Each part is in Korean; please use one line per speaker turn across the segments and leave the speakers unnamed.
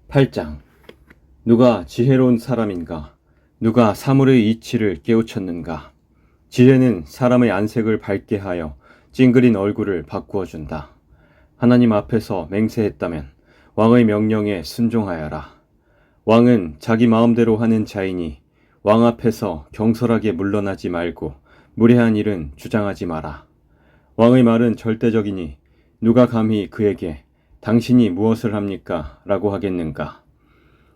8장. 누가 지혜로운 사람인가? 누가 사물의 이치를 깨우쳤는가? 지혜는 사람의 안색을 밝게 하여 찡그린 얼굴을 바꾸어 준다. 하나님 앞에서 맹세했다면 왕의 명령에 순종하여라. 왕은 자기 마음대로 하는 자이니 왕 앞에서 경솔하게 물러나지 말고 무례한 일은 주장하지 마라. 왕의 말은 절대적이니 누가 감히 그에게 당신이 무엇을 합니까? 라고 하겠는가?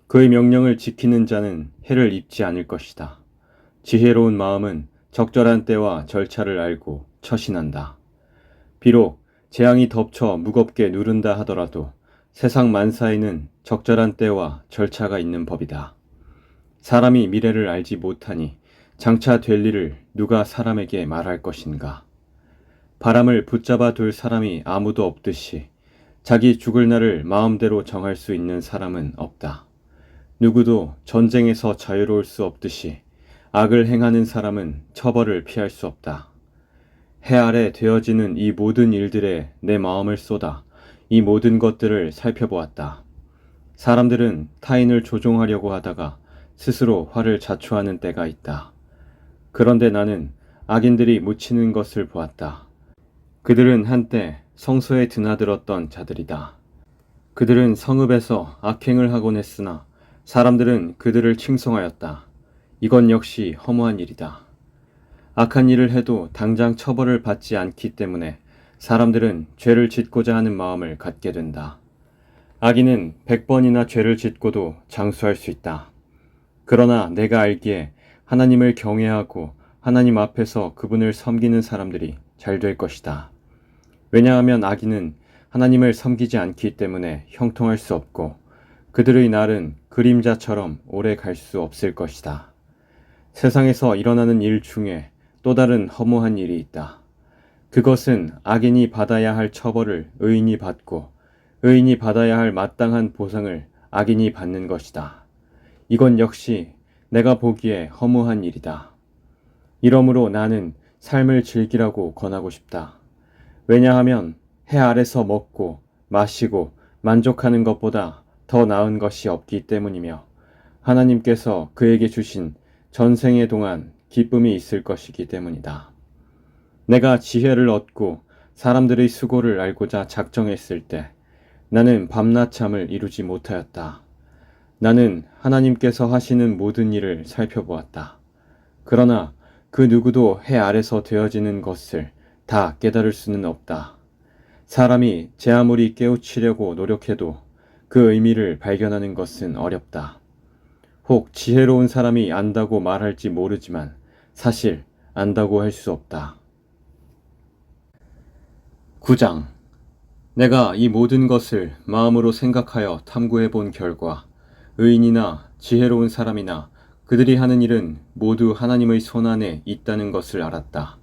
그의 명령을 지키는 자는 해를 입지 않을 것이다. 지혜로운 마음은 적절한 때와 절차를 알고 처신한다. 비록 재앙이 덮쳐 무겁게 누른다 하더라도 세상 만사에는 적절한 때와 절차가 있는 법이다. 사람이 미래를 알지 못하니 장차 될 일을 누가 사람에게 말할 것인가? 바람을 붙잡아 둘 사람이 아무도 없듯이 자기 죽을 날을 마음대로 정할 수 있는 사람은 없다. 누구도 전쟁에서 자유로울 수 없듯이 악을 행하는 사람은 처벌을 피할 수 없다. 해 아래 되어지는 이 모든 일들에 내 마음을 쏟아 이 모든 것들을 살펴보았다. 사람들은 타인을 조종하려고 하다가 스스로 화를 자초하는 때가 있다. 그런데 나는 악인들이 묻히는 것을 보았다. 그들은 한때 성소에 드나들었던 자들이다. 그들은 성읍에서 악행을 하곤 했으나 사람들은 그들을 칭송하였다. 이건 역시 허무한 일이다. 악한 일을 해도 당장 처벌을 받지 않기 때문에 사람들은 죄를 짓고자 하는 마음을 갖게 된다. 악인은 100번이나 죄를 짓고도 장수할 수 있다. 그러나 내가 알기에 하나님을 경외하고 하나님 앞에서 그분을 섬기는 사람들이 잘 될 것이다. 왜냐하면 악인은 하나님을 섬기지 않기 때문에 형통할 수 없고 그들의 날은 그림자처럼 오래 갈 수 없을 것이다. 세상에서 일어나는 일 중에 또 다른 허무한 일이 있다. 그것은 악인이 받아야 할 처벌을 의인이 받고 의인이 받아야 할 마땅한 보상을 악인이 받는 것이다. 이건 역시 내가 보기에 허무한 일이다. 이러므로 나는 삶을 즐기라고 권하고 싶다. 왜냐하면 해 아래서 먹고 마시고 만족하는 것보다 더 나은 것이 없기 때문이며 하나님께서 그에게 주신 전생의 동안 기쁨이 있을 것이기 때문이다. 내가 지혜를 얻고 사람들의 수고를 알고자 작정했을 때 나는 밤낮잠을 이루지 못하였다. 나는 하나님께서 하시는 모든 일을 살펴보았다. 그러나 그 누구도 해 아래서 되어지는 것을 다 깨달을 수는 없다. 사람이 제 아무리 깨우치려고 노력해도 그 의미를 발견하는 것은 어렵다. 혹 지혜로운 사람이 안다고 말할지 모르지만 사실 안다고 할 수 없다. 9장. 내가 이 모든 것을 마음으로 생각하여 탐구해 본 결과 의인이나 지혜로운 사람이나 그들이 하는 일은 모두 하나님의 손안에 있다는 것을 알았다.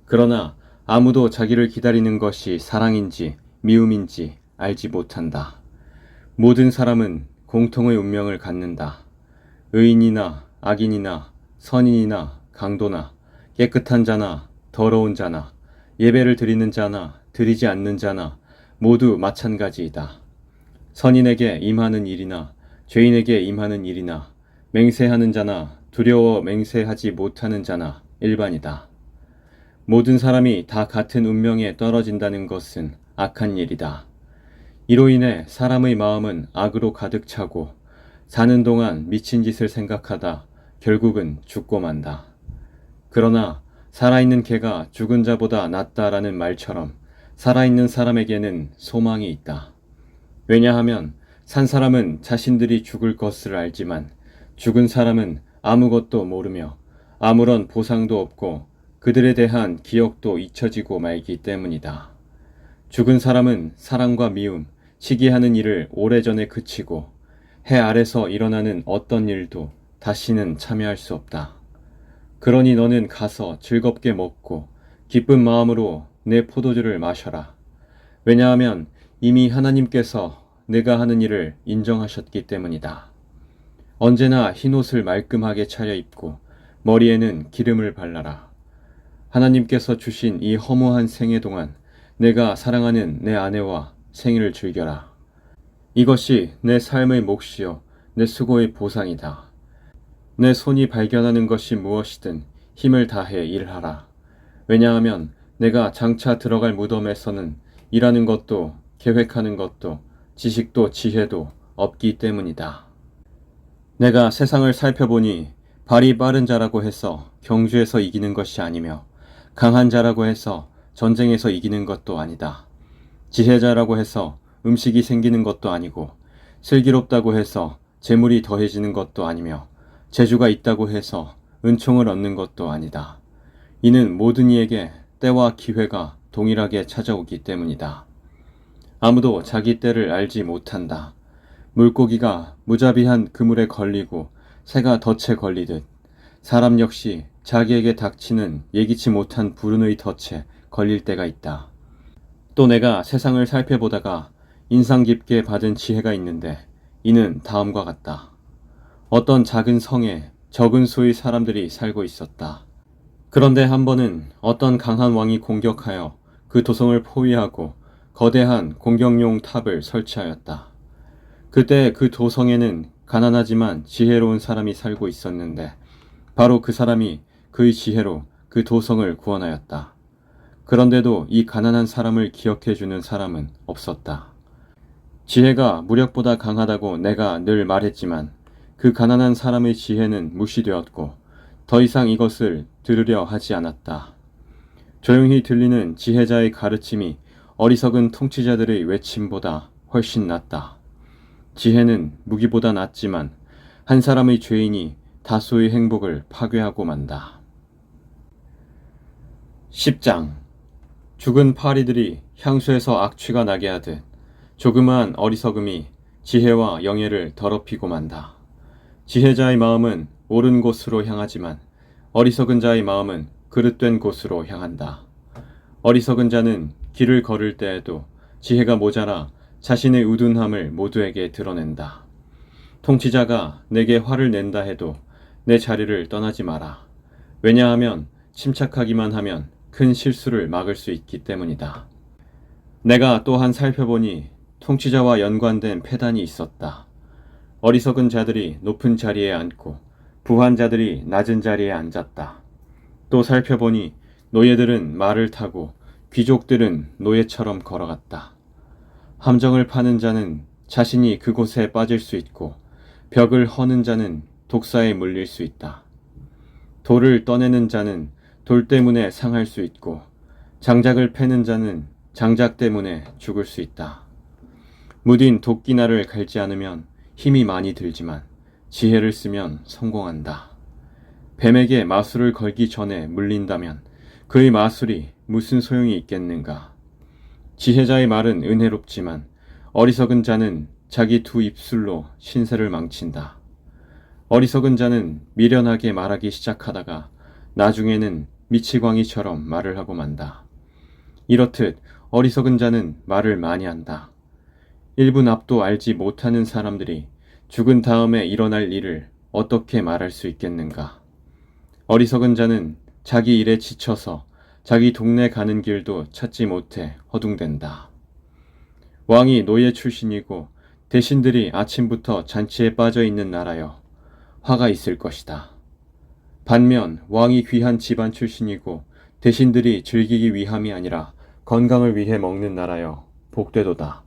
그러나 아무도 자기를 기다리는 것이 사랑인지 미움인지 알지 못한다. 모든 사람은 공통의 운명을 갖는다. 의인이나 악인이나 선인이나 강도나 깨끗한 자나 더러운 자나 예배를 드리는 자나 드리지 않는 자나 모두 마찬가지이다. 선인에게 임하는 일이나 죄인에게 임하는 일이나 맹세하는 자나 두려워 맹세하지 못하는 자나 일반이다. 모든 사람이 다 같은 운명에 떨어진다는 것은 악한 일이다. 이로 인해 사람의 마음은 악으로 가득 차고 사는 동안 미친 짓을 생각하다 결국은 죽고 만다. 그러나 살아있는 개가 죽은 자보다 낫다라는 말처럼 살아있는 사람에게는 소망이 있다. 왜냐하면 산 사람은 자신들이 죽을 것을 알지만 죽은 사람은 아무것도 모르며 아무런 보상도 없고 그들에 대한 기억도 잊혀지고 말기 때문이다. 죽은 사람은 사랑과 미움, 시기하는 일을 오래전에 그치고 해 아래서 일어나는 어떤 일도 다시는 참여할 수 없다. 그러니 너는 가서 즐겁게 먹고 기쁜 마음으로 내 포도주를 마셔라. 왜냐하면 이미 하나님께서 내가 하는 일을 인정하셨기 때문이다. 언제나 흰옷을 말끔하게 차려입고 머리에는 기름을 발라라. 하나님께서 주신 이 허무한 생애 동안 내가 사랑하는 내 아내와 생일을 즐겨라. 이것이 내 삶의 몫이요 내 수고의 보상이다. 내 손이 발견하는 것이 무엇이든 힘을 다해 일하라. 왜냐하면 내가 장차 들어갈 무덤에서는 일하는 것도 계획하는 것도 지식도 지혜도 없기 때문이다. 내가 세상을 살펴보니 발이 빠른 자라고 해서 경주에서 이기는 것이 아니며 강한 자라고 해서 전쟁에서 이기는 것도 아니다. 지혜자라고 해서 음식이 생기는 것도 아니고 슬기롭다고 해서 재물이 더해지는 것도 아니며 재주가 있다고 해서 은총을 얻는 것도 아니다. 이는 모든 이에게 때와 기회가 동일하게 찾아오기 때문이다. 아무도 자기 때를 알지 못한다. 물고기가 무자비한 그물에 걸리고 새가 덫에 걸리듯 사람 역시 자기에게 닥치는 예기치 못한 불운의 덫에 걸릴 때가 있다. 또 내가 세상을 살펴보다가 인상 깊게 받은 지혜가 있는데 이는 다음과 같다. 어떤 작은 성에 적은 수의 사람들이 살고 있었다. 그런데 한 번은 어떤 강한 왕이 공격하여 그 도성을 포위하고 거대한 공격용 탑을 설치하였다. 그때 그 도성에는 가난하지만 지혜로운 사람이 살고 있었는데 바로 그 사람이 그의 지혜로 그 도성을 구원하였다. 그런데도 이 가난한 사람을 기억해주는 사람은 없었다. 지혜가 무력보다 강하다고 내가 늘 말했지만 그 가난한 사람의 지혜는 무시되었고 더 이상 이것을 들으려 하지 않았다. 조용히 들리는 지혜자의 가르침이 어리석은 통치자들의 외침보다 훨씬 낫다. 지혜는 무기보다 낫지만 한 사람의 죄인이 다수의 행복을 파괴하고 만다. 10장. 죽은 파리들이 향수에서 악취가 나게 하듯 조그마한 어리석음이 지혜와 영예를 더럽히고 만다. 지혜자의 마음은 옳은 곳으로 향하지만 어리석은 자의 마음은 그릇된 곳으로 향한다. 어리석은 자는 길을 걸을 때에도 지혜가 모자라 자신의 우둔함을 모두에게 드러낸다. 통치자가 내게 화를 낸다 해도 내 자리를 떠나지 마라. 왜냐하면 침착하기만 하면 큰 실수를 막을 수 있기 때문이다. 내가 또한 살펴보니 통치자와 연관된 패단이 있었다. 어리석은 자들이 높은 자리에 앉고 부한 자들이 낮은 자리에 앉았다. 또 살펴보니 노예들은 말을 타고 귀족들은 노예처럼 걸어갔다. 함정을 파는 자는 자신이 그곳에 빠질 수 있고 벽을 허는 자는 독사에 물릴 수 있다. 돌을 떠내는 자는 돌 때문에 상할 수 있고 장작을 패는 자는 장작 때문에 죽을 수 있다. 무딘 도끼날을 갈지 않으면 힘이 많이 들지만 지혜를 쓰면 성공한다. 뱀에게 마술을 걸기 전에 물린다면 그의 마술이 무슨 소용이 있겠는가? 지혜자의 말은 은혜롭지만 어리석은 자는 자기 두 입술로 신세를 망친다. 어리석은 자는 미련하게 말하기 시작하다가 나중에는 미치광이처럼 말을 하고 만다. 이렇듯 어리석은 자는 말을 많이 한다. 1분 앞도 알지 못하는 사람들이 죽은 다음에 일어날 일을 어떻게 말할 수 있겠는가? 어리석은 자는 자기 일에 지쳐서 자기 동네 가는 길도 찾지 못해 허둥댄다. 왕이 노예 출신이고 대신들이 아침부터 잔치에 빠져 있는 나라여 화가 있을 것이다. 반면 왕이 귀한 집안 출신이고 대신들이 즐기기 위함이 아니라 건강을 위해 먹는 나라여 복되도다.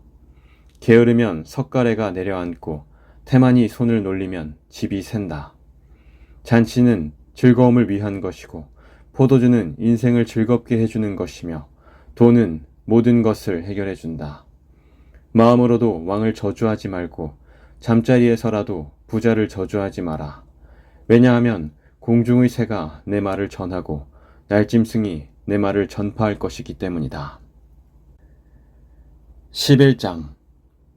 게으르면 석가래가 내려앉고 태만이 손을 놀리면 집이 샌다. 잔치는 즐거움을 위한 것이고 포도주는 인생을 즐겁게 해주는 것이며 돈은 모든 것을 해결해준다. 마음으로도 왕을 저주하지 말고 잠자리에서라도 부자를 저주하지 마라. 왜냐하면 공중의 새가 내 말을 전하고 날짐승이 내 말을 전파할 것이기 때문이다. 11장.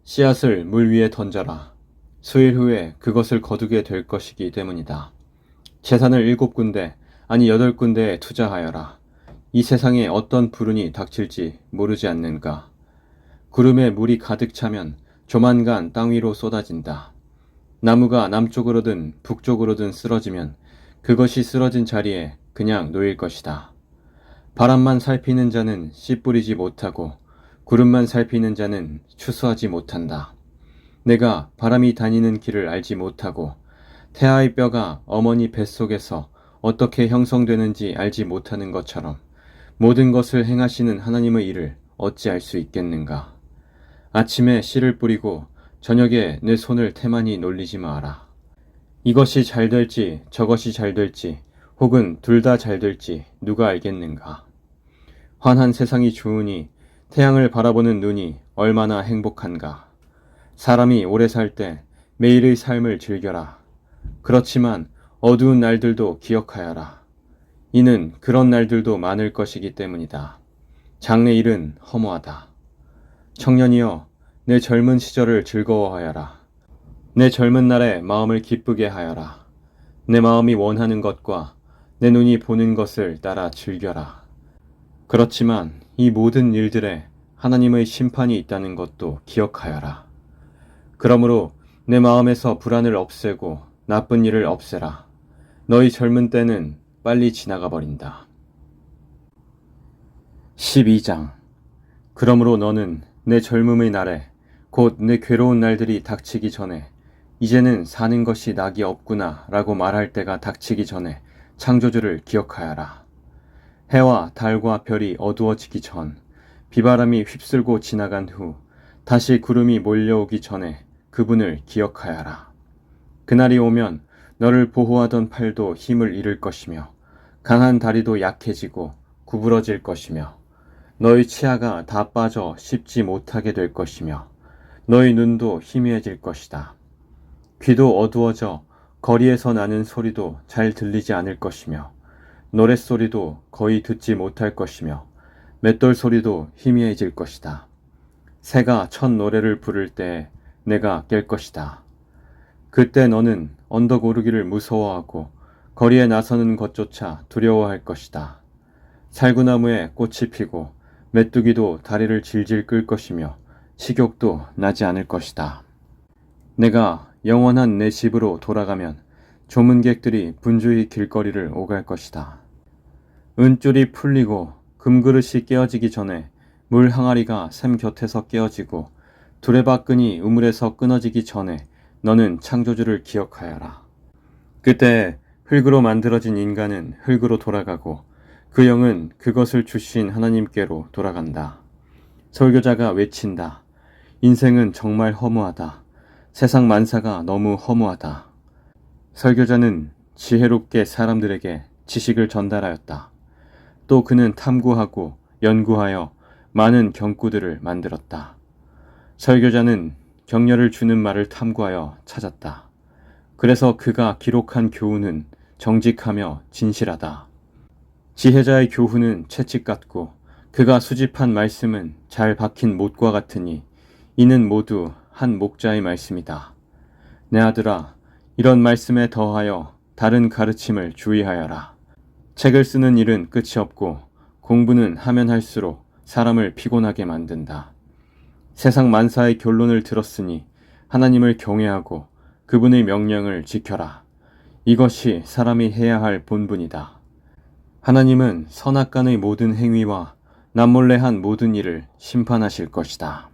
씨앗을 물 위에 던져라. 수일 후에 그것을 거두게 될 것이기 때문이다. 재산을 7군데 아니 8군데에 투자하여라. 이 세상에 어떤 불운이 닥칠지 모르지 않는가. 구름에 물이 가득 차면 조만간 땅 위로 쏟아진다. 나무가 남쪽으로든 북쪽으로든 쓰러지면 그것이 쓰러진 자리에 그냥 놓일 것이다. 바람만 살피는 자는 씨 뿌리지 못하고 구름만 살피는 자는 추수하지 못한다. 내가 바람이 다니는 길을 알지 못하고 태아의 뼈가 어머니 뱃속에서 어떻게 형성되는지 알지 못하는 것처럼 모든 것을 행하시는 하나님의 일을 어찌 알 수 있겠는가? 아침에 씨를 뿌리고 저녁에 내 손을 태만히 놀리지 마라. 이것이 잘 될지 저것이 잘 될지 혹은 둘 다 잘 될지 누가 알겠는가? 환한 세상이 좋으니 태양을 바라보는 눈이 얼마나 행복한가? 사람이 오래 살 때 매일의 삶을 즐겨라. 그렇지만 어두운 날들도 기억하여라. 이는 그런 날들도 많을 것이기 때문이다. 장래일은 허무하다. 청년이여, 내 젊은 시절을 즐거워하여라. 내 젊은 날에 마음을 기쁘게 하여라. 내 마음이 원하는 것과 내 눈이 보는 것을 따라 즐겨라. 그렇지만 이 모든 일들에 하나님의 심판이 있다는 것도 기억하여라. 그러므로 내 마음에서 불안을 없애고 나쁜 일을 없애라. 너희 젊은 때는 빨리 지나가 버린다. 12장. 그러므로 너는 내 젊음의 날에 곧 내 괴로운 날들이 닥치기 전에 이제는 사는 것이 낙이 없구나 라고 말할 때가 닥치기 전에 창조주를 기억하여라. 해와 달과 별이 어두워지기 전, 비바람이 휩쓸고 지나간 후 다시 구름이 몰려오기 전에 그분을 기억하여라. 그날이 오면 너를 보호하던 팔도 힘을 잃을 것이며 강한 다리도 약해지고 구부러질 것이며 너희 치아가 다 빠져 씹지 못하게 될 것이며 너희 눈도 희미해질 것이다. 귀도 어두워져 거리에서 나는 소리도 잘 들리지 않을 것이며 노랫소리도 거의 듣지 못할 것이며 맷돌 소리도 희미해질 것이다. 새가 첫 노래를 부를 때 내가 깰 것이다. 그때 너는 언덕 오르기를 무서워하고 거리에 나서는 것조차 두려워할 것이다. 살구나무에 꽃이 피고 메뚜기도 다리를 질질 끌 것이며 식욕도 나지 않을 것이다. 내가 영원한 내 집으로 돌아가면 조문객들이 분주히 길거리를 오갈 것이다. 은줄이 풀리고 금그릇이 깨어지기 전에 물 항아리가 샘 곁에서 깨어지고 두레박근이 우물에서 끊어지기 전에 너는 창조주를 기억하여라. 그때 흙으로 만들어진 인간은 흙으로 돌아가고 그 영은 그것을 주신 하나님께로 돌아간다. 설교자가 외친다. 인생은 정말 허무하다. 세상 만사가 너무 허무하다. 설교자는 지혜롭게 사람들에게 지식을 전달하였다. 또 그는 탐구하고 연구하여 많은 경구들을 만들었다. 설교자는 격려를 주는 말을 탐구하여 찾았다. 그래서 그가 기록한 교훈은 정직하며 진실하다. 지혜자의 교훈은 채찍 같고 그가 수집한 말씀은 잘 박힌 못과 같으니 이는 모두 한 목자의 말씀이다. 내 아들아, 이런 말씀에 더하여 다른 가르침을 주의하여라. 책을 쓰는 일은 끝이 없고 공부는 하면 할수록 사람을 피곤하게 만든다. 세상 만사의 결론을 들었으니 하나님을 경외하고 그분의 명령을 지켜라. 이것이 사람이 해야 할 본분이다. 하나님은 선악간의 모든 행위와 남몰래 한 모든 일을 심판하실 것이다.